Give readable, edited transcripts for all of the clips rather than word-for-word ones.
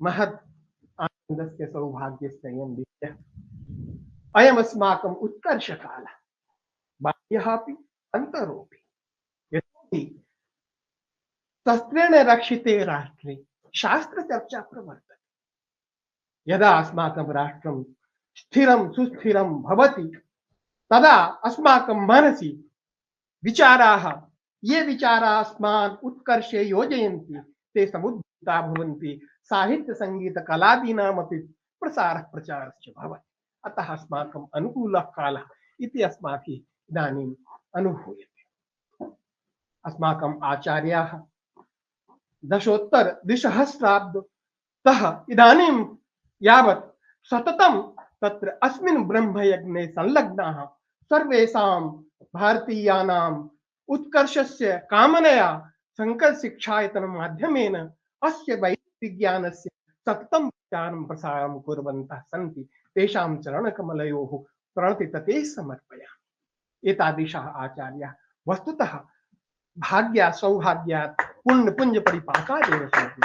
महत् आनन्दस्य सौभाग्यस्य अयं विषयः। अयमस्माकम् उत्कर्षकालः, बाह्यः अपि अन्तरोऽपि। यतोहि शस्त्रेण रक्षिते राष्ट्रे शास्त्रचर्चा प्रवर्तते। यदा अस्माकं राष्ट्रं स्थिरं सुस्थिरं भवति तदा अस्माकं मनसि विचाराः, ये विचाराः अस्मान् उत्कर्षे योजयन्ति ते समुद्भूता भवन्ति। साहित्य संगीत कलादीनामपि प्रसारः प्रचारश्च भवति। अतः अस्माकम् अनुकूलः कालः इति अस्माभिः इदानीम् अनुभूयते। अस्माकम् आचार्याः दशोत्तर द्विसहस्राब्दतः इदानीं यावत् सततं तत्र अस्मिन् ब्रह्मयज्ञे संलग्नाः सर्वेषां भारतीयानाम् उत्कर्षस्य कामनया संकल्प शिक्षायतन माध्यमेन अस्य वैज्ञानस्य सततं प्रचारं प्रसारं कुर्वन्तः सन्ति। तेषां चरणकमलयोः प्रणतितते समर्पयामि। एतादृशाः आचार्याः वस्तुतः भाग्या सौभाग्यात् पुण्य पुंज परिपाकादेव सन्ति।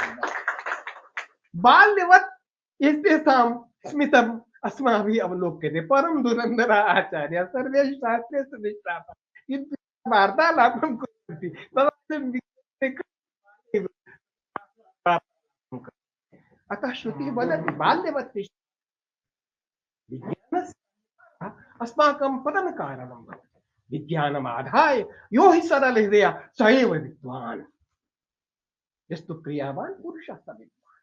बाल्यवत् एतेषां स्मितम् अस्माभिः अवलोक्यते। परं धुरन्धरः आचार्यः सर्वे शास्त्रेषु निष्णाताः वार्तालापं कुर्वन्ति, अतः श्रुतिः वदति बाल्यवत् विज्ञानस्य अस्माकं पतनकारणं भवति। विज्ञानमाधाय यो हि सरलहृदयः स एव विद्वान्, यस्तु क्रियावान् पुरुषः स विद्वान्।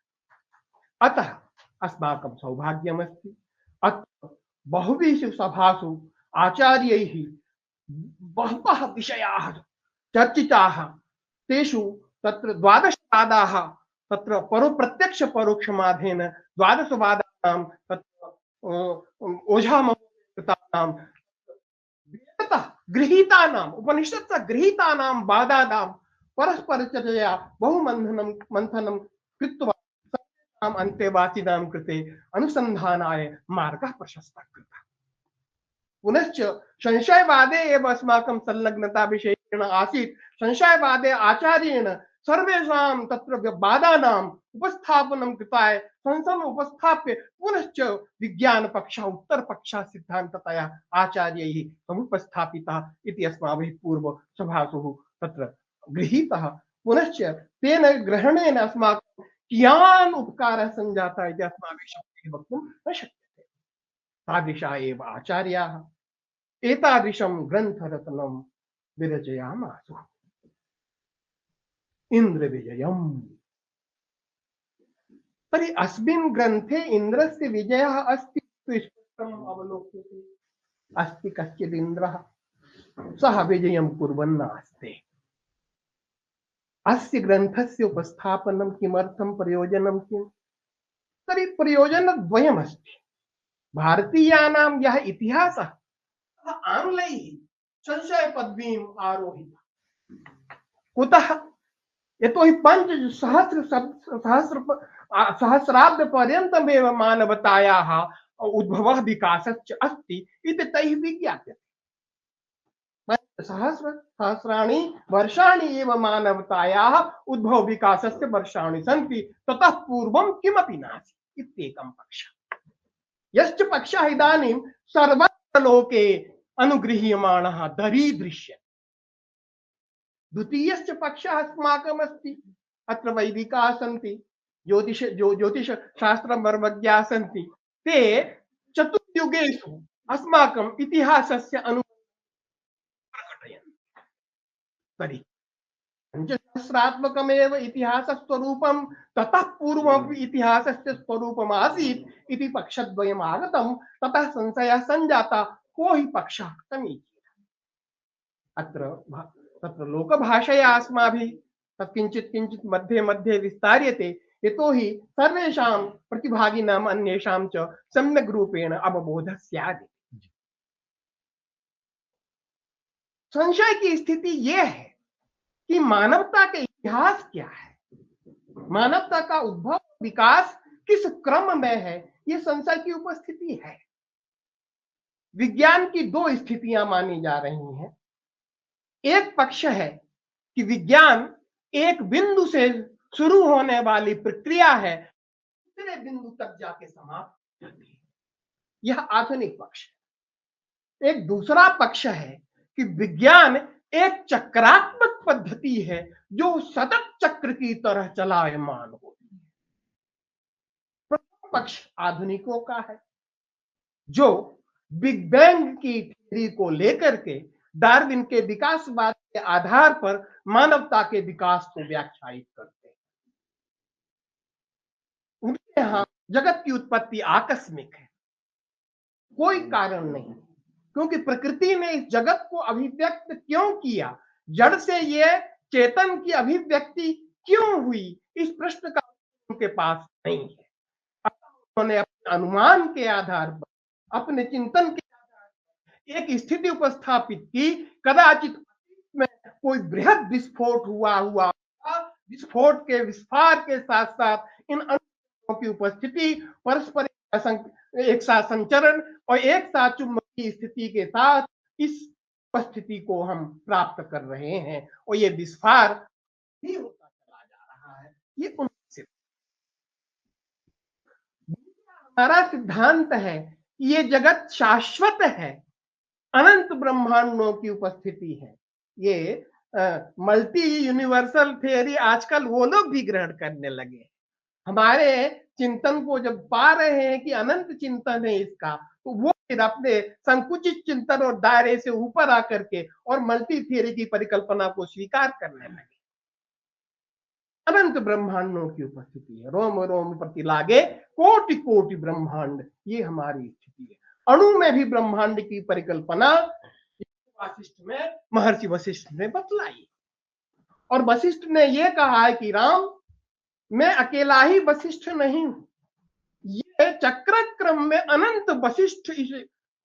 अतः अस्माकं सौभाग्यमस्ति अत्र बहुषु सभासु आचार्यैः बहवः विषयाः चर्चिताः। तेषु तत्र 12 वादाः तत्र प्रत्यक्ष परोक्ष माध्येन 12 वादानां तत्र ओझामतानां वेदतः गृहीतानाम् उपनिषत्तः गृहीतानां वादानां परस्परचर्चया मंथनं कृत्वा सर्वेषाम् अन्तेवासिनां कृते अनुसन्धानाय मार्गः प्रशस्तः कृतः। पुनश्च संशयवादे एव अस्माकं संलग्नता विशेषेण आसीत्। संशयवादे आचार्येण सर्वेषां तत्र वादानाम् उपस्थापनं कृताय संशयम् उपस्थाप्य पुनश्च विज्ञानपक्षः उत्तरपक्षः सिद्धान्ततया आचार्यैः समुपस्थापितः इति अस्माभिः पूर्वसभासु तत्र गृहीतः। पुनश्च तेन ग्रहणेन अस्माकं कियान् उपकारः सञ्जातः इति अस्माभिः शक्तिः वक्तुं न शक्यते। तादृशाः एव आचार्याः एतादृशं ग्रन्थरत्नं विरचयामासुः। इन्द्रविजयम्। तर्हि अस्मिन् ग्रन्थे इन्द्रस्य विजयः अस्ति स्पष्टम् अवलोक्यते। अस्ति कश्चित् इन्द्रः, सः विजयं कुर्वन् नास्ति। अस्य ग्रन्थस्य उपस्थापनं किमर्थं, प्रयोजनं किं? तर्हि प्रयोजनद्वयमस्ति। भारतीयानां यः इतिहासः आङ्ग्लैः संशयपदवीम् आरोहितः। कुतः? यतोहि 5 सहस्राब्दपर्यन्तमेव मानवतायाः उद्भवः विकासश्च अस्ति इति तैः विज्ञाप्यते। सहस्राणि वर्षाणि एव मानवतायाः उद्भव विकासस्य वर्षाणि सन्ति, ततः पूर्वं किमपि नास्ति इत्येकं पक्षः। यश्च पक्षः इदानीं सर्वत्र लोके अनुगृह्यमाणः दरीदृश्यते। द्वितीयश्च पक्षः अस्माकमस्ति। अत्र वैदिकाः सन्ति, ज्योतिषशास्त्रमर्मज्ञाः सन्ति। ते चतुर्युगेषु अस्माकम् इतिहासस्य प्रकटयन्ति। तर्हि पंचसहस्रात्मकमेव इतिहासस्वरूपं, ततः पूर्वमपि इतिहासस्य स्वरूपम् आसीत् इति पक्षद्वयम् आगतं। ततः संशयः सञ्जातः, को हि पक्षः समीचीनः। अत्र तत्र लोकभाषया अस्माभिः तत् किञ्चित् मध्ये मध्ये विस्तार्यते, यतोहि सर्वेषां प्रतिभागिनाम् अन्येषां च सम्यक् रूपेण अवबोधः स्यात्। संशय की स्थिति यह है कि मानवता का इतिहास क्या है, मानवता का उद्भव विकास किस क्रम में है, ये संशय की उपस्थिति है। विज्ञान की 2 स्थितियां मानी जा रही हैं। एक पक्ष है कि विज्ञान एक बिंदु से शुरू होने वाली प्रक्रिया है, दूसरे बिंदु तक जाके समाप्त हो जाती है। यह आधुनिक पक्ष है। एक दूसरा पक्ष है कि विज्ञान एक चक्रात्मक पद्धति है जो सतत चक्र की तरह चलायमान होती है। प्रथम पक्ष आधुनिकों का है जो बिग बैंग की थ्योरी को लेकर के डार्विन के विकासवाद के आधार पर मानवता के विकास को व्याख्यायित करते हैं। उनके यहां जगत की उत्पत्ति आकस्मिक है, कोई कारण नहीं, क्योंकि प्रकृति ने इस जगत को अभिव्यक्त क्यों किया, जड़ से ये चेतन की अभिव्यक्ति क्यों हुई, इस प्रश्न का उनके पास नहीं है। उन्होंने अपने अनुमान के आधार पर, अपने चिंतन के आधार पर एक स्थिति उपस्थापित की, कदाचित में कोई बृहद विस्फोट हुआ विस्फोट के विस्फार के साथ साथ इन अणुओं की उपस्थिति, परस्पर एक साथ संचरण और एक साथ चुंबकीय स्थिति के साथ इस उपस्थिति को हम प्राप्त कर रहे हैं और ये विस्फार ही होता चला जा रहा है। ये उनसे हमारा सिद्धांत है कि ये जगत शाश्वत है, अनंत ब्रह्मांडों की उपस्थिति है। ये मल्टी यूनिवर्सल थियरी आजकल वो लोग भी ग्रहण करने लगे। हमारे चिंतन को जब पा रहे हैं कि अनंत चिंतन है इसका, तो वो फिर अपने संकुचित चिंतन और दायरे से ऊपर आकर के और मल्टी थियरी की परिकल्पना को स्वीकार करने लगे। अनंत ब्रह्मांडों की उपस्थिति है, रोम रोम प्रति लागे कोटि कोटि ब्रह्मांड, ये हमारी स्थिति है। अणु में भी ब्रह्मांड की परिकल्पना वासिष्ठ में महर्षि वशिष्ठ ने बतलाई और वशिष्ठ ने यह कहा है कि राम, मैं अकेला ही वशिष्ठ नहीं हूं, ये चक्र क्रम में अनंत वशिष्ठ इस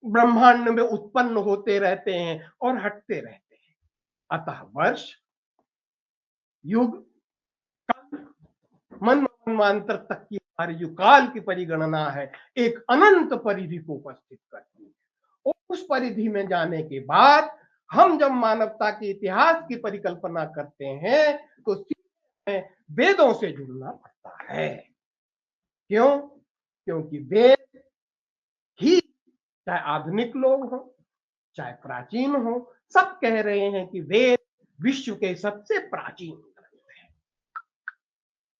ब्रह्मांड में उत्पन्न होते रहते हैं और हटते रहते हैं। अतः वर्ष, युग, मनमांतर तक की हमारी जो काल की परिगणना है एक अनंत परिधि को उपस्थित करती है और उस परिधि में जाने के बाद हम जब मानवता के इतिहास की परिकल्पना करते हैं तो वेदों से जुड़ना पड़ता है। क्यों? क्योंकि वेद ही, चाहे आधुनिक लोग हो चाहे प्राचीन हो, सब कह रहे हैं कि वेद विश्व के सबसे प्राचीन ग्रंथ है।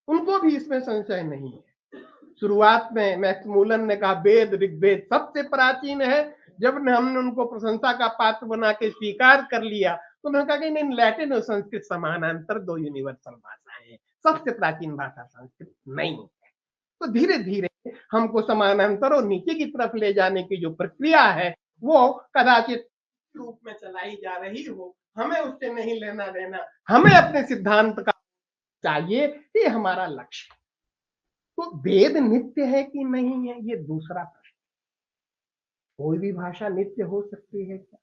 उनको भी इसमें संशय नहीं है। शुरुआत में मैक्समूलन ने कहा वेद ऋग्वेद सबसे प्राचीन है। जब हमने उनको प्रशंसा का पात्र बना के स्वीकार कर लिया तो उन्होंने कहा कि नहीं, लैटिन और संस्कृत समानांतर दो यूनिवर्सल भाषाएं हैं, सबसे प्राचीन भाषा संस्कृत नहीं है। तो धीरे धीरे हमको समानांतर और नीचे की तरफ ले जाने की जो प्रक्रिया है वो कदाचित रूप में चलाई जा रही हो, हमें उससे नहीं लेना देना, हमें अपने सिद्धांत का चाहिए, ये हमारा लक्ष्य है। तो वेद नित्य है कि नहीं है, ये दूसरा प्रश्न। कोई भी भाषा नित्य हो सकती है क्या?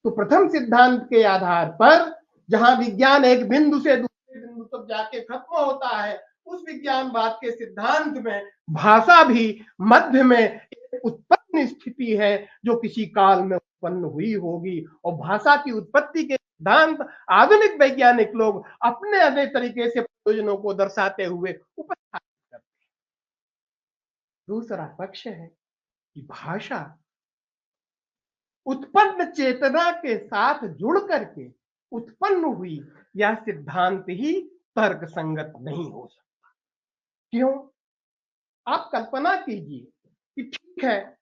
तो प्रथम सिद्धांत के आधार पर जहां विज्ञान एक बिंदु से दूसरे बिंदु तक जाके खत्म होता है, उस विज्ञानवाद के सिद्धांत में भाषा भी मध्य में एक उत्पन्न स्थिति है जो किसी काल में उत्पन्न हुई होगी और भाषा की उत्पत्ति के सिद्धांत आधुनिक वैज्ञानिक लोग अपने अपने तरीके से प्रयोजनों को दर्शाते हुए उपस्थापित करते हैं। दूसरा पक्ष है कि भाषा उत्पन्न चेतना के साथ जुड़ करके उत्पन्न हुई, यह सिद्धांत ही तर्क संगत नहीं हो सकता। क्यों? आप कल्पना कीजिए कि ठीक है,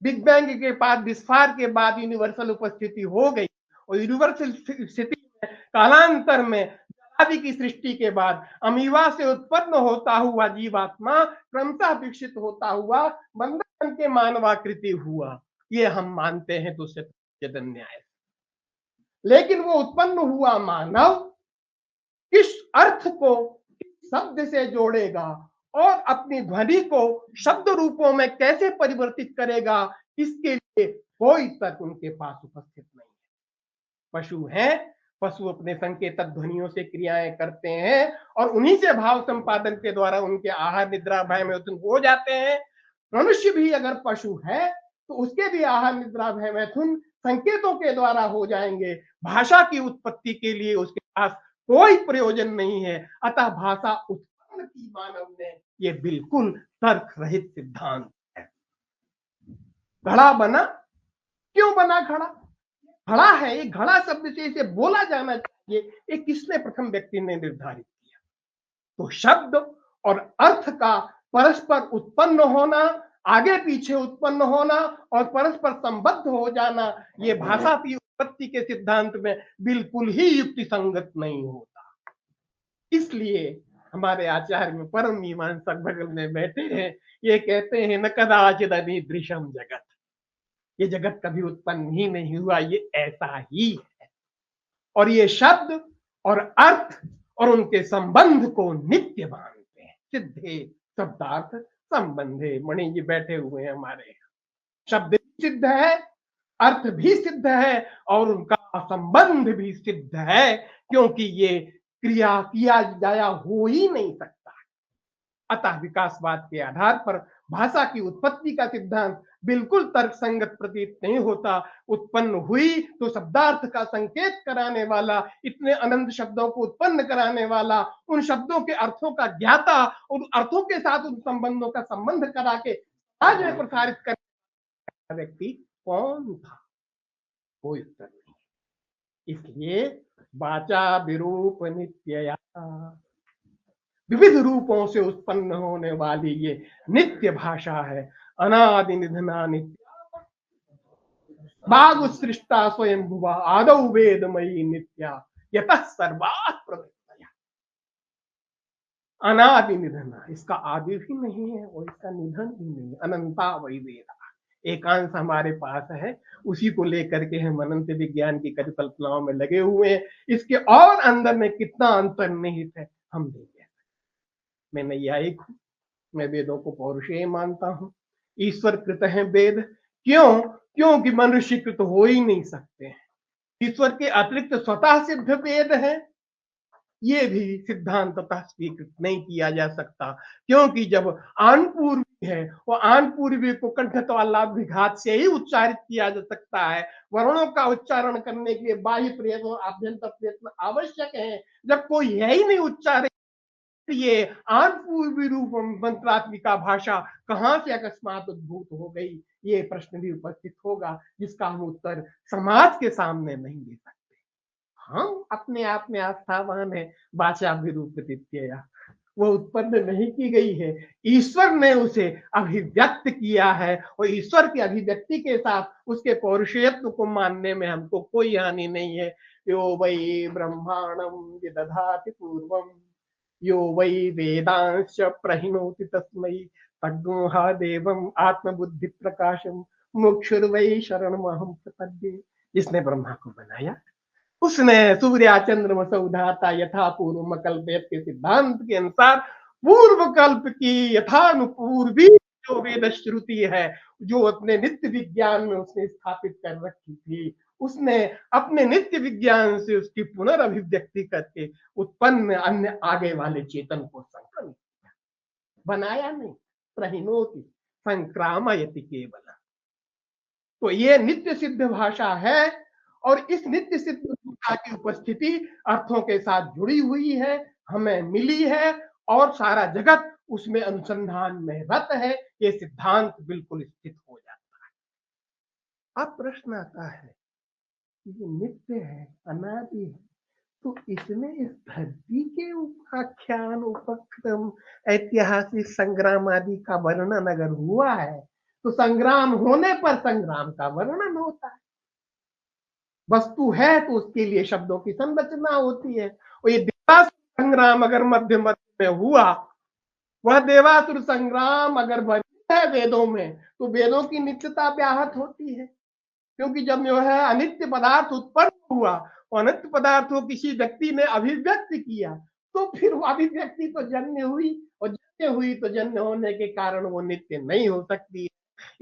बिग बैंग के बाद, विस्फार के बाद यूनिवर्सल उपस्थिति हो गई और यूनिवर्सल स्थिति में कालांतर में आदि की सृष्टि के बाद अमीबा से उत्पन्न होता हुआ जीवात्मा क्रमशः विकसित होता हुआ बंधन के मानवाकृति हुआ, ये हम मानते हैं तो चेतन न्याय। लेकिन वो उत्पन्न हुआ मानव किस अर्थ को शब्द से जोड़ेगा और अपनी ध्वनि को शब्द रूपों में कैसे परिवर्तित करेगा, इसके लिए कोई तर्क उनके पास उपस्थित नहीं है। पशु हैं, पशु अपने संकेतक ध्वनियों से क्रियाएं करते हैं और उन्हीं से भाव संपादन के द्वारा उनके आहार निद्रा भय मैथुन हो जाते हैं। मनुष्य भी अगर पशु है तो उसके भी आहार निद्रा भय मैथुन संकेतों के द्वारा हो जाएंगे। भाषा की उत्पत्ति के लिए उसके पास कोई प्रयोजन नहीं है। अतः भाषा उत्पन्न की मानव ने, ये बिल्कुल तर्क रहित सिद्धांत है। घड़ा बना, क्यों बना घड़ा? घड़ा है, ये घड़ा शब्द से इसे बोला जाना चाहिए, ये किसने प्रथम व्यक्ति ने निर्धारित किया? तो शब्द और अर्थ का परस्पर उत्पन्न होना, आगे पीछे उत्पन्न होना और परस्पर संबद्ध हो जाना, ये भाषा की उत्पत्ति के सिद्धांत में बिल्कुल ही युक्ति संगत नहीं होता। इसलिए हमारे आचार्य में परम मीमांसक बगल में बैठे हैं, ये कहते हैं न कदाचित अनिदृशम जगत, ये जगत कभी उत्पन्न ही नहीं हुआ, ये ऐसा ही है। और ये शब्द और अर्थ और उनके संबंध को नित्य मानते हैं। सिद्धे शब्दार्थ संबंधे, मणि जी बैठे हुए हैं हमारे। शब्द भी सिद्ध है, अर्थ भी सिद्ध है और उनका संबंध भी सिद्ध है, क्योंकि ये क्रिया किया जाया हो ही नहीं सकता। अतः विकासवाद के आधार पर भाषा की उत्पत्ति का सिद्धांत बिल्कुल तर्क संगत प्रतीत नहीं होता। उत्पन्न हुई तो शब्दार्थ का संकेत कराने वाला, इतने अनंत शब्दों को उत्पन्न कराने वाला, उन शब्दों के अर्थों का ज्ञाता, उन अर्थों के साथ उन संबंधों का संबंध करा के आज में प्रसारित करने वाला व्यक्ति कौन था? कोई उत्तर नहीं। इसलिए वाचा विरूप नित्यया, विविध रूपों से उत्पन्न होने वाली ये नित्य भाषा है। अनादि निधना नित्या, बाग सृष्टा स्वयं भुवा, आदौ वेदमयी नित्या, यतः सर्वात् प्रवृत्तया। अनादि निधना, इसका आदि भी नहीं है और इसका निधन भी नहीं। अनंता वही वेदा, एकांश हमारे पास है, उसी को लेकर के हम अनंत विज्ञान की कल्पनाओं में लगे हुए हैं। इसके और अंदर में कितना अंतर्निहित है हम देखें। मैं नैयायिक हूं, मैं वेदों को पौरुषेय मानता हूं। ईश्वर कृत है वेद, क्यों? क्योंकि मनुष्य कृत हो ही नहीं सकते हैं। ईश्वर के अतिरिक्त स्वतः सिद्ध वेद है, ये भी सिद्धांततः स्वीकृत नहीं किया जा सकता, क्योंकि जब आनपूर्वी है, वो आनपूर्वी को कंठत्वाला विघात से ही उच्चारित किया जा सकता है। वर्णों का उच्चारण करने के लिए बाह्य प्रयत्न और आभ्यंतर प्रयत्न आवश्यक है। जब कोई है ही नहीं उच्चारण, ये आनपूर्वी रूप मंत्रात्मिका भाषा कहां से अकस्मात उद्भूत हो गई, ये प्रश्न भी उपस्थित होगा, जिसका हम उत्तर समाज के सामने नहीं दे सकते। हम अपने आप में आस्थावान है, वाचा विरूप नित्यया, वो उत्पन्न नहीं की गई है, ईश्वर ने उसे अभिव्यक्त किया है और ईश्वर की अभिव्यक्ति के साथ उसके पौरुषेयत्व को मानने में हमको कोई हानि नहीं है। यो वै ब्रह्मांडम विदधाति पूर्वम, यो वै वेदांश प्रहिणोति तस्मै तज्ञोहा देवम आत्मबुद्धि प्रकाशम मुक्षुर्वै शरणमहं प्रपद्ये। जिसने ब्रह्मा को बनाया, उसने सूर्या चंद्रमा उधाता यथा पूर्व कल्पेत के सिद्धांत के अनुसार पूर्व कल्प की यथानुपूर्वी जो वेद श्रुति है, जो अपने नित्य विज्ञान में उसने स्थापित कर रखी थी, उसने अपने नित्य विज्ञान से उसकी पुनर्अभिव्यक्ति करके उत्पन्न अन्य आगे वाले चेतन को संक्रमित किया, बनाया नहीं। प्रहिणोति संक्रामयति केवल, तो ये नित्य सिद्ध भाषा है और इस नित्य सिद्ध भाषा की उपस्थिति अर्थों के साथ जुड़ी हुई है, हमें मिली है और सारा जगत उसमें अनुसंधान में रत है। ये सिद्धांत बिल्कुल स्थित हो जाता है। अब प्रश्न आता है, ये नित्य है, अनादि है, तो इसमें इस धरती के उपाख्यान, उपक्रम, ऐतिहासिक संग्राम आदि का वर्णन अगर हुआ है, तो संग्राम होने पर संग्राम का वर्णन होता है। वस्तु है तो उसके लिए शब्दों की संरचना होती है। और ये देवासुर संग्राम अगर मध्य मध्य में हुआ, वह देवासुर संग्राम अगर वर्णित है वेदों में, तो वेदों की नित्यता व्याहत होती है, क्योंकि जब जो है अनित्य पदार्थ उत्पन्न हुआ और अनित्य पदार्थ को किसी व्यक्ति ने अभिव्यक्त किया, तो फिर वो अभिव्यक्ति तो जन्य हुई और जन्य हुई तो जन्य होने के कारण वो नित्य नहीं हो सकती।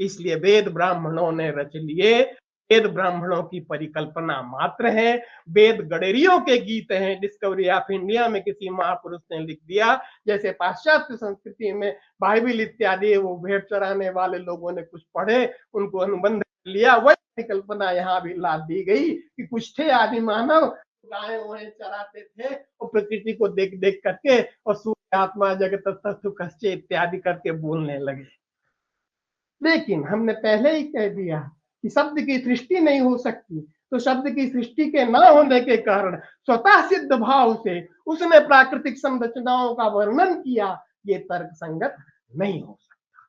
इसलिए वेद ब्राह्मणों ने रच लिए, वेद ब्राह्मणों की परिकल्पना मात्र है, वेद गडेरियों के गीत हैं। डिस्कवरी ऑफ इंडिया में किसी महापुरुष ने लिख दिया, जैसे पाश्चात्य संस्कृति में बाइबिल इत्यादि वो भेड़ चराने वाले लोगों ने कुछ पढ़े, उनको अनुबंध लिया, वही परिकल्पना यहाँ भी ला दी गई कि कुछ थे आदि मानव, गाय चराते थे और प्रकृति को देख देख करके और आत्मा जगत सुखश्चे इत्यादि करके बोलने लगे। लेकिन हमने पहले ही कह दिया कि शब्द की सृष्टि नहीं हो सकती, तो शब्द की सृष्टि के न होने के कारण स्वतः सिद्ध भाव से उसने प्राकृतिक संरचनाओं का वर्णन किया, ये तर्क संगत नहीं हो सकता।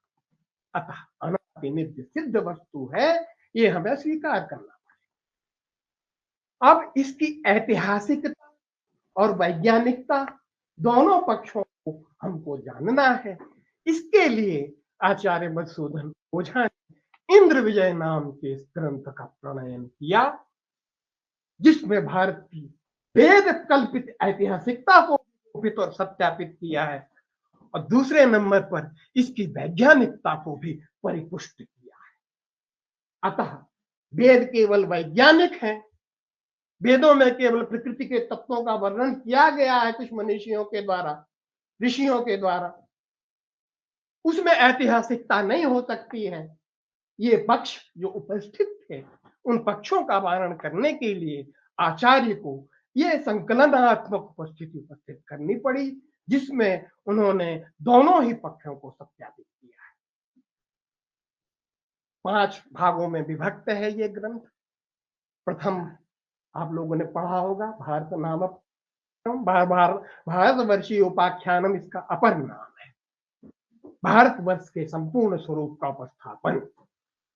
अतः अनादि नित्य सिद्ध वस्तु है, ये हमें स्वीकार करना। अब इसकी ऐतिहासिकता और वैज्ञानिकता दोनों पक्षों को हमको जानना है। इसके लिए आचार्य मधुसूदन ओझा ने इंद्र विजय नाम के इस ग्रंथ का प्रणयन किया, जिसमें भारत की वेद कल्पित ऐतिहासिकता को निरूपित और सत्यापित किया है, और दूसरे नंबर पर इसकी वैज्ञानिकता को भी परिपुष्ट किया है। अतः वेद केवल वैज्ञानिक है, वेदों में केवल प्रकृति के तत्वों का वर्णन किया गया है कुछ मनीषियों के द्वारा, ऋषियों के द्वारा, उसमें ऐतिहासिकता नहीं हो सकती है। ये पक्ष जो उपस्थित थे, उन पक्षों का वारण करने के लिए आचार्य को ये संकलनात्मक उपस्थिति उपस्थित करनी पड़ी, जिसमें उन्होंने दोनों ही पक्षों को सत्यापित किया है। 5 भागों में विभक्त है ये ग्रंथ। प्रथम आप लोगों ने पढ़ा होगा भारत नामक, भारतवर्षीय उपाख्यानम इसका अपर नाम है, भारतवर्ष के संपूर्ण स्वरूप का उपस्थापन।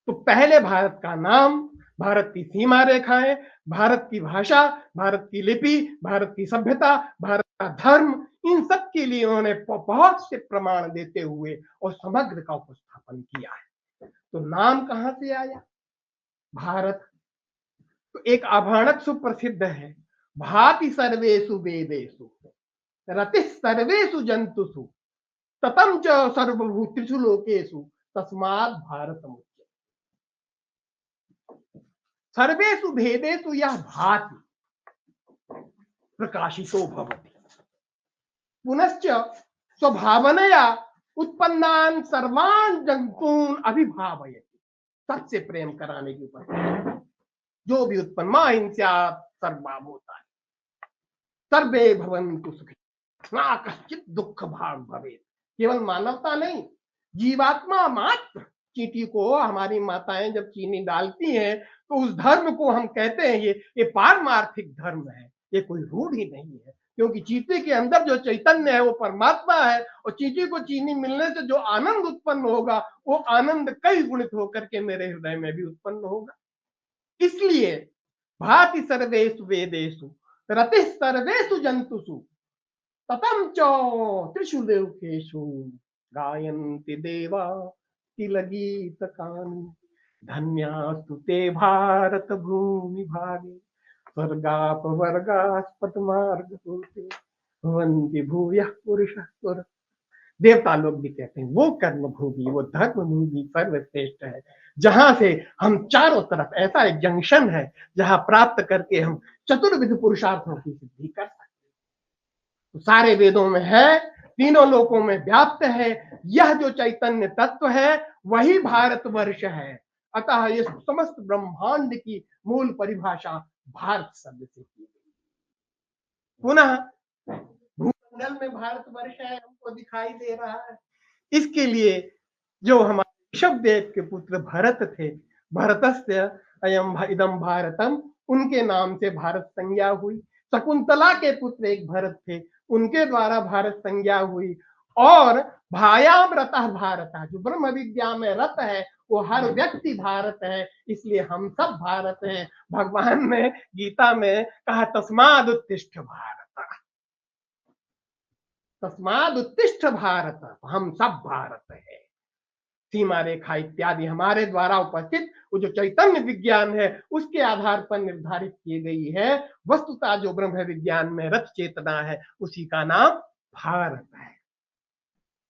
तो पहले भारत का नाम, भारत की सीमा रेखाएं, भारत की भाषा, भारत की लिपि, भारत की सभ्यता, भारत का धर्म, इन सब के लिए उन्होंने बहुत से प्रमाण देते हुए और समग्र का उपस्थापन किया है। तो नाम कहां से आया? भारत। तो एक आभाणक सुप्रसिद्ध है, भाति सर्वेषु वेदेषु रतिः सर्वेषु जंतुषु ततम च सर्वभूतिषु लोकेषु तस्मात् भारतमुच्यते। सर्वेषु भेदेषु यह भाति प्रकाशितो भवति, पुनश्च स्वभावनया उत्पन्नान सर्वान् जंतून् अभिभावयति। सबसे प्रेम कराने की ऊपर जो भी उत्पन्न माहिंस्यात् सर्वभाव होता है, सर्वे भवन्तु सुखी न कश्चित् दुख भाग भवेत्। केवल मानवता नहीं, जीवात्मा मात्र। चींटी को हमारी माताएं जब चीनी डालती हैं तो उस धर्म को हम कहते हैं ये पारमार्थिक धर्म है, ये कोई रूढ़ ही नहीं है, क्योंकि चींटी के अंदर जो चैतन्य है वो परमात्मा है, और चींटी को चीनी मिलने से जो आनंद उत्पन्न होगा वो आनंद कई गुणित होकर के मेरे हृदय में भी उत्पन्न होगा। इसलिए भाति सर्वेषु वेदेषु रतिः सर्वेषु जंतुषु ततम च त्रिषु लोकेषु गायन्ति देवा किल गीतकानि धन्यास्तु ते भारत भूमि भागे स्वर्गापवर्गास्पदमार्गभूते भवन्ति भूयः पुरुषः सुरः। देवता लोग भी कहते हैं वो कर्म भूमि, वो धर्म भूमि सर्वश्रेष्ठ है, जहां से हम चारों तरफ, ऐसा एक जंक्शन है जहां प्राप्त करके हम चतुर्विध पुरुषार्थों की सिद्धि कर सकते हैं। तो सारे वेदों में है, तीनों लोकों में व्याप्त है, यह जो चैतन्य तत्व है वही भारतवर्ष है। अतः ये समस्त ब्रह्मांड की मूल परिभाषा भारत शब्द से की गई। पुनः भूमंडल में भारतवर्ष है, हमको दिखाई दे रहा है। इसके लिए जो हमारे ऋषभदेव के पुत्र भरत थे, भरतस्य अयम इदम भारतम, उनके नाम से भारत संज्ञा हुई। शकुंतला के पुत्र एक भरत थे, उनके द्वारा भारत संज्ञा हुई। और भायाम रतः भारत, जो ब्रह्म विद्या में रत है वो हर व्यक्ति भारत है, इसलिए हम सब भारत हैं। भगवान ने गीता में कहा तस्माद उत्तिष्ठ भारत, तस्माद उत्तिष्ठ भारत, हम सब भारत है। सीमा रेखा इत्यादि हमारे द्वारा उपस्थित वो जो चैतन्य विज्ञान है उसके आधार पर निर्धारित की गई है। वस्तुतः जो ब्रह्म विज्ञान में रत चेतना है उसी का नाम भारत है।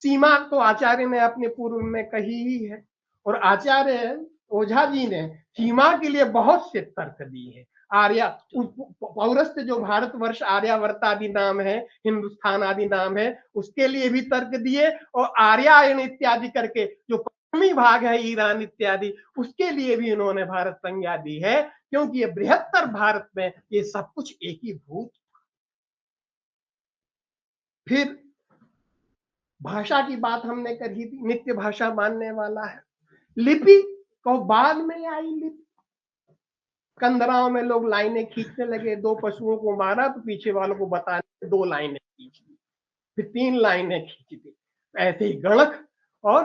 सीमा तो आचार्य ने अपने पूर्व में कही ही है, और आचार्य ओझा जी ने सीमा के लिए बहुत से तर्क दिए हैं। आर्या पौरस्त्य जो भारतवर्ष आर्यावर्त आदि नाम है, हिंदुस्तान आदि नाम है, उसके लिए भी तर्क दिए, और आर्यायन इत्यादि करके जो पश्चिमी भाग है ईरान इत्यादि, उसके लिए भी इन्होंने भारत संज्ञा दी है, क्योंकि ये बृहत्तर भारत में ये सब कुछ एक ही भूत। फिर भाषा की बात हमने करी थी, नित्य भाषा मानने वाला है। लिपि को बाद में आई लिपि, कंदराओं में लोग लाइनें खींचने लगे, 2 पशुओं को मारा तो पीछे वालों को बताने 2 लाइनें खींच दी, फिर 3 लाइनें खींच दी। ऐसे ही गणक और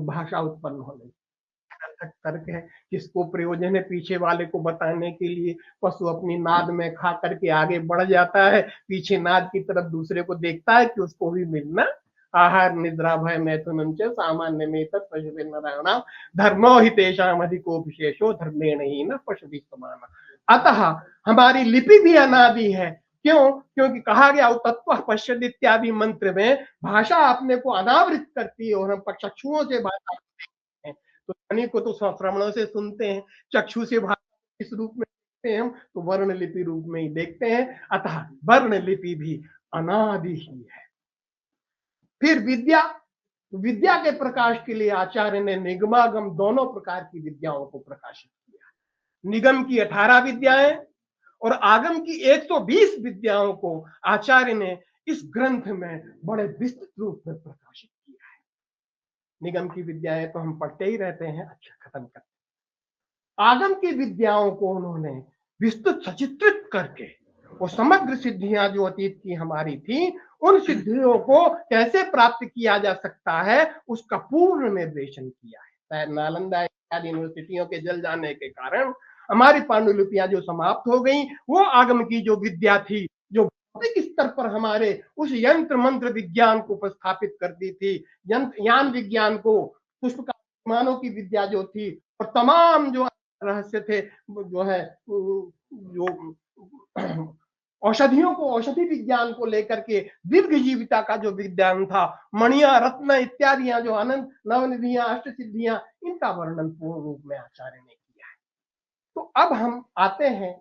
भाषा उत्पन्न होने तर्क है, किसको प्रयोजन है पीछे वाले को बताने के लिए। पशु अपनी नाद में खा करके आगे बढ़ जाता है, पीछे नाद की तरफ दूसरे को देखता है कि उसको भी मिलना। आहार निद्रा भय मैथुनं च सामान्य में तत् पशुभिः नराणां धर्मो हि तेषाम् अधिको विशेषो धर्मेण हीनः पशुभिः समानः। अतः हमारी लिपि भी अनादि है। क्यों? क्योंकि कहा गया तत्व पश्यति इत्यादि मंत्र में भाषा अपने को अनावृत करती है, और हम चक्षुओं से भाषा हैं, तो ध्वनि को तो श्रवणों से सुनते हैं, चक्षु से भाषा किस रूप में देखते हैं हम, तो वर्ण लिपि रूप में ही देखते हैं। अतः वर्ण लिपि भी अनादि ही है। फिर विद्या, विद्या के प्रकाश के लिए आचार्य ने निगमागम दोनों प्रकार की विद्याओं को प्रकाशित किया। निगम की 18 विद्याएं और आगम की 120 विद्याओं को आचार्य ने इस ग्रंथ में बड़े विस्तृत रूप में प्रकाशित किया है। निगम की विद्याएं तो हम पढ़ते ही रहते हैं, अच्छा खत्म करते। आगम की विद्याओं को उन्होंने विस्तृत सचित्रित करके, वो समग्र सिद्धियां जो अतीत की हमारी थी, उन सिद्धियों को कैसे प्राप्त किया जा सकता है उसका पूर्ण निर्देशन किया है। नालंदा इत्यादि यूनिवर्सिटियों के जल जाने के कारण हमारी पांडुलिपियां जो समाप्त हो गई, वो आगम की जो विद्या थी, जो भौतिक स्तर पर हमारे उस यंत्र मंत्र विज्ञान को उपस्थापित करती थी, यान विज्ञान को, पुष्पकामानों की विद्या जो थी, और तमाम जो रहस्य थे, जो है जो औषधियों को, औषधि विज्ञान को लेकर के दीर्घ जीविता का जो विज्ञान था, मणिया रत्न इत्यादि जो अनंत नवनिधियां अष्ट सिद्धियां, इनका वर्णन पूर्ण रूप में आचार्य ने किया है। तो अब हम आते हैं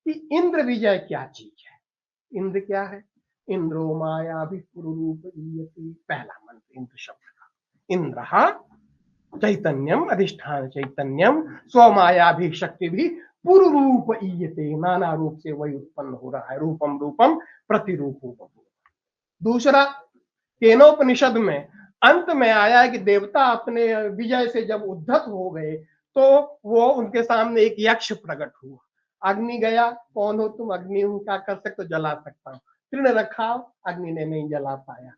कि इंद्र विजय क्या चीज है। इंद्र क्या है? इंद्रो माया विपुरूप ईयते, पहला मंत्र इंद्र शब्द का। इंद्र चैतन्यम अधिष्ठान चैतन्यम स्वमाया भी शक्ति भी पूर्व रूप ईयते, नाना रूप से वही उत्पन्न हो रहा है। रूपम रूपम प्रतिरूप। दूसरा, केनोपनिषद में अंत में आया है कि देवता अपने विजय से जब उद्धत हो गए तो वो उनके सामने एक यक्ष प्रकट हुआ। अग्नि गया, कौन हो तुम? अग्नि हूं, क्या कर सकते हो? जला सकता हूँ। तृण रखा, अग्नि ने नहीं जला पाया,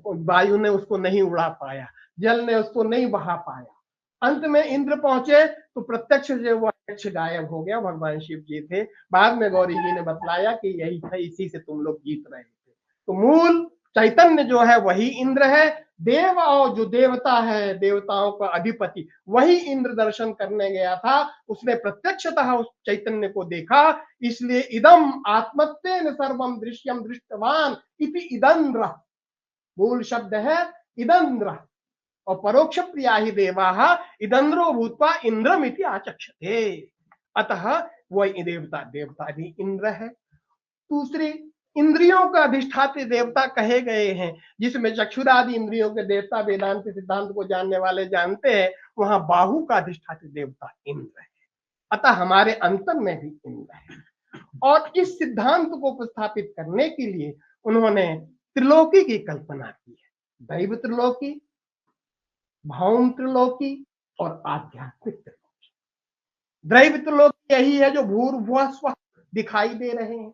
वायु ने उसको नहीं उड़ा पाया, जल ने उसको नहीं बहा पाया। अंत में इंद्र पहुंचे तो प्रत्यक्ष से वो यक्ष गायब हो गया, भगवान शिव जी थे। बाद में गौरी जी ने बतलाया कि यही था, इसी से तुम लोग जीत रहे थे। तो मूल चैतन्य जो है वही इंद्र है। देव और जो देवता है, देवताओं का अधिपति, वही इंद्र दर्शन करने गया था। उसने प्रत्यक्षतः उस चैतन्य को देखा, इसलिए इदम आत्मत्वेन सर्वम दृश्यम दृष्टवान इति इदंद्र, मूल शब्द है इदंद्र, और परोक्ष प्रिया ही देवा इदंद्रो भूत्वा इंद्रमिति आचक्षते। अतः वह देवता, देवता भी इंद्र है। दूसरी, इंद्रियों का अधिष्ठात्री देवता कहे गए हैं, जिसमें चक्षुरादि इंद्रियों के देवता वेदांत सिद्धांत को जानने वाले जानते हैं, वहां बाहु का अधिष्ठात्री देवता इंद्र है। अतः हमारे अंतर में भी इंद्र है। और इस सिद्धांत को उपस्थापित करने के लिए उन्होंने त्रिलोकी की कल्पना की है। दैव त्रिलोकी, भौम त्रिलोकी और आध्यात्मिक त्रिलोकी। दैव त्रिलोकी यही है जो भूर्भुवः स्वः दिखाई दे रहे हैं,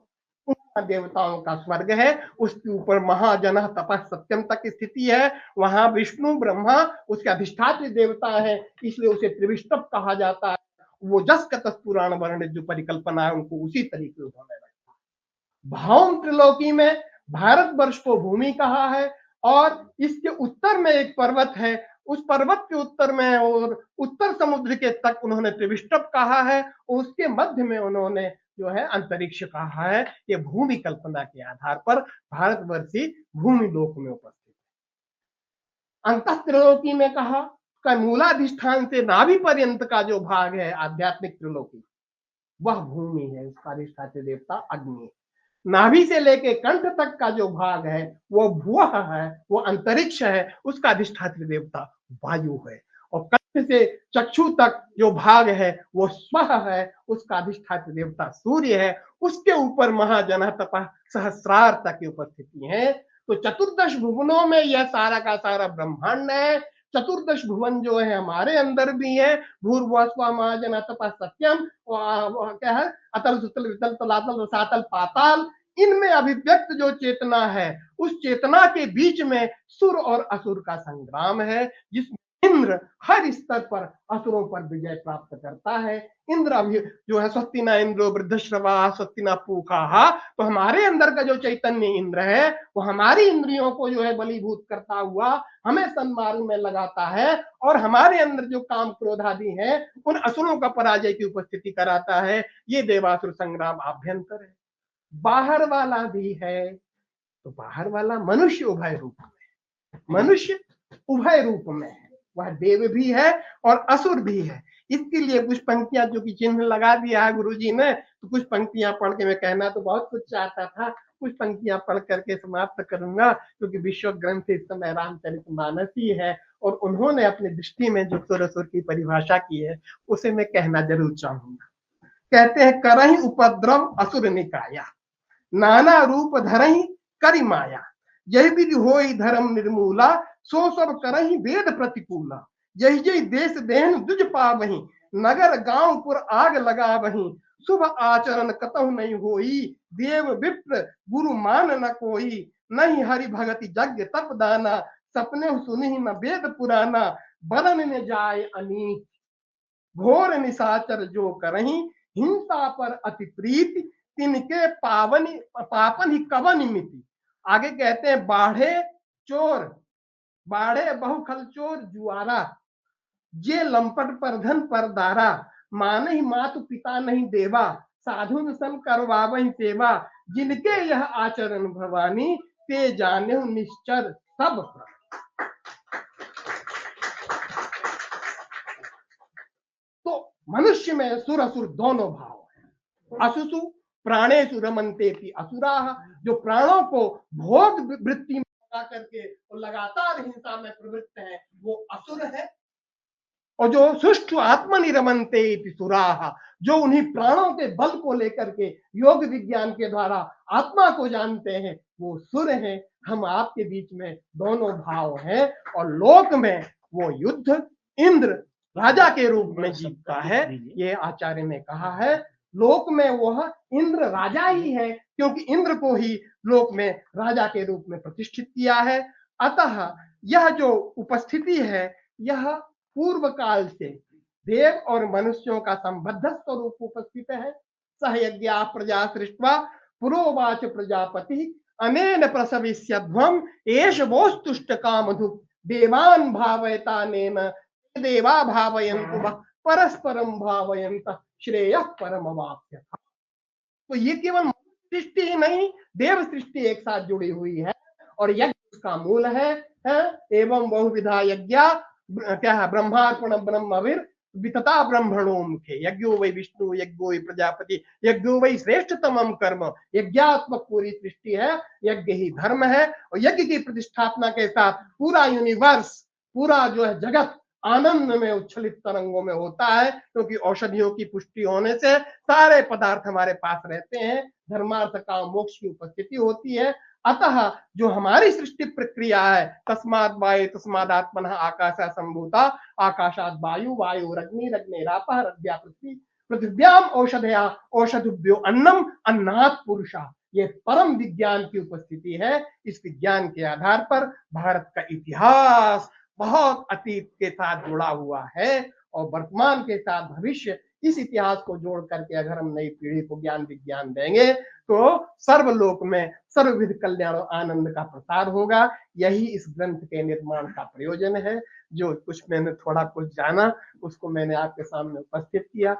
देवताओं का स्वर्ग है। उसके ऊपर महाजन तपः सत्यम तक स्थिति है। वहां विष्णु ब्रह्मा उसके अधिष्ठात्री देवता है, इसलिए उसे त्रिविष्टभ कहा जाता है। वो जस का तस पुराण वर्ण जो परिकल्पना है, उनको उसी तरीके उन्होंने रखा। भौम त्रिलोकी में भारतवर्ष को भूमि कहा है, और इसके उत्तर में एक पर्वत है, उस पर्वत के उत्तर में और उत्तर समुद्र के तक उन्होंने त्रिविष्टभ कहा है। उसके मध्य में उन्होंने जो है अंतरिक्ष कहा है। ये भूमि कल्पना के आधार पर भारतवर्षी भूमि लोक में उपस्थित है। अंतः त्रिलोकी में कहा का मूलाधिष्ठान से नाभि पर्यंत का जो भाग है आध्यात्मिक त्रिलोकी, वह भूमि है, उसका अधिष्ठात्री देवता अग्नि है। नाभि से लेके कंठ तक का जो भाग है वो भुवः है, वो अंतरिक्ष है, उसका अधिष्ठात्री देवता वायु है। और कंठ से चक्षु तक जो भाग है वो स्वः है, उसका अधिष्ठात्री देवता सूर्य है। उसके ऊपर महाजन तपः सहस्रार तक की उपस्थिति है। तो चतुर्दश भुवनों में यह सारा का सारा ब्रह्मांड है। चतुर्दश भुवन जो है हमारे अंदर भी है। भूर्भुवस्व महाजन तपः सत्यम, क्या है, अतल सुतल वितल तलातल रसातल पाताल, इनमें अभिव्यक्त जो चेतना है, उस चेतना के बीच में सुर और असुर का संग्राम है, जिसमें इंद्र हर स्तर पर असुरों पर विजय प्राप्त करता है। इंद्र अभी जो है स्वस्ति न इंद्रो वृद्धश्रवा स्वस्ति न पूषा, तो हमारे अंदर का जो चैतन्य इंद्र है वो हमारी इंद्रियों को जो है बलीभूत करता हुआ हमें सन्मार्ग में लगाता है, और हमारे अंदर जो काम क्रोध आदि है उन असुरों का पराजय की उपस्थिति कराता है। ये देवासुर संग्राम आभ्यंतर है। बाहर वाला भी है, तो बाहर वाला मनुष्य उभय रूप में, मनुष्य उभय रूप में है, वह देव भी है और असुर भी है। इसके लिए कुछ पंक्तियां जो कि चिन्ह लगा दिया है गुरुजी ने, तो कुछ पंक्तियां पढ़ के, मैं कहना तो बहुत कुछ चाहता था, कुछ पंक्तियां पढ़ करके समाप्त करूंगा, क्योंकि विश्व ग्रंथ इस समय रामचरितमानस ही है, और उन्होंने अपनी दृष्टि में जो सुर असुर की परिभाषा की है उसे मैं कहना जरूर चाहूंगा। कहते हैं, करहि उपद्रव असुर निकाया, नाना रूप धरहि करि माया, यही विधि होई धर्म निर्मूला, सो सब करहि वेद प्रतिकूला, यही जय देश देहन दुज पावहि, नगर गांव पुर आग लगावहि, शुभ आचरण कतहु नहीं होई, देव विप्र गुरु मान न कोई, नहीं हरि भगति यज्ञ तप दाना, सपने सुनि न वेद पुराना, बरन न जाय अनीत, घोर निशाचर जो करहि, हिंसा पर अति प्रीति, तिनके पावनी पापन ही कवन मिति। आगे कहते हैं, बाढ़े चोर, बाढ़े बहुखल चोर जुआरा, जे लंपट पर धन पर दारा, मान ही मातु पिता नहीं देवा, साधु सन करवावहि सेवा, जिनके यह आचरण भवानी, ते जाने निश्चर सब। तो मनुष्य में सुर असुर दोनों भाव है। असुसु प्राणेषु रमन्ते असुरा, जो प्राणों को भोग वृत्ति में लगा करके और लगातार हिंसा में प्रवृत्त है, वो असुर है। और जो सुष्ठु आत्मनिरमन्ते सुराः, जो उन्हीं प्राणों के बल को लेकर के योग विज्ञान के द्वारा आत्मा को जानते हैं, वो सुर है। हम आपके बीच में दोनों भाव हैं, और लोक में वो युद्ध इंद्र राजा के रूप में जीतता है। ये आचार्य ने कहा है, लोक में वह इंद्र राजा ही है, क्योंकि इंद्र को ही लोक में राजा के रूप में प्रतिष्ठित किया है। अतः यह जो उपस्थिति है, यह पूर्व काल से देव और मनुष्यों का संबद्ध स्वरूप उपस्थित है। सहयज्ञा प्रजा सृष्ट्वा पुरोवाच प्रजापति, अनेन प्रसविष्यध्वम एष वोस्तुष्ट कामधु, देवान् भावयतानेन देवा भावयन्तु वः, परस्परम भावयन्तः श्रेयः परमवाप्यः। तो ये केवल सृष्टि ही नहीं, देव सृष्टि एक साथ जुड़ी हुई है, और यज्ञ उसका मूल है। एवं बहुविधा यज्ञा, क्या है, ब्रह्मार्पण ब्रह्मवीर वितता ब्रह्मणो मुखे, यज्ञो वै विष्णु यज्ञो वै प्रजापति यज्ञो वै श्रेष्ठतमम कर्म। यज्ञात्मक पूरी सृष्टि है, यज्ञ ही धर्म है, और यज्ञ की प्रतिष्ठापना के साथ पूरा यूनिवर्स, पूरा जो है जगत आनंद में उच्छलित तरंगों में होता है, क्योंकि औषधियों की पुष्टि होने से सारे पदार्थ हमारे पास रहते हैं, धर्मार्थ काम मोक्ष की उपस्थिति होती है। अतः जो हमारी सृष्टि प्रक्रिया है, तस्मात् वायु तस्मादात्मनः आकाशः संभूता, आकाशात् वायु वायुरग्निरग्निरापः रज्ञा पृथ्वी पृथिव्याम औषधया औषधुभ्यो अन्नम अन्नात् पुरुषः। ये परम विज्ञान की उपस्थिति है। इस विज्ञान के आधार पर भारत का इतिहास बहुत अतीत के साथ जुड़ा हुआ है, और वर्तमान के साथ भविष्य, इस इतिहास को जोड़ करके अगर हम नई पीढ़ी को ज्ञान विज्ञान देंगे, तो सर्वलोक में सर्वविध कल्याण और आनंद का प्रसार होगा। यही इस ग्रंथ के निर्माण का प्रयोजन है। जो कुछ मैंने थोड़ा कुछ जाना, उसको मैंने आपके सामने उपस्थित किया।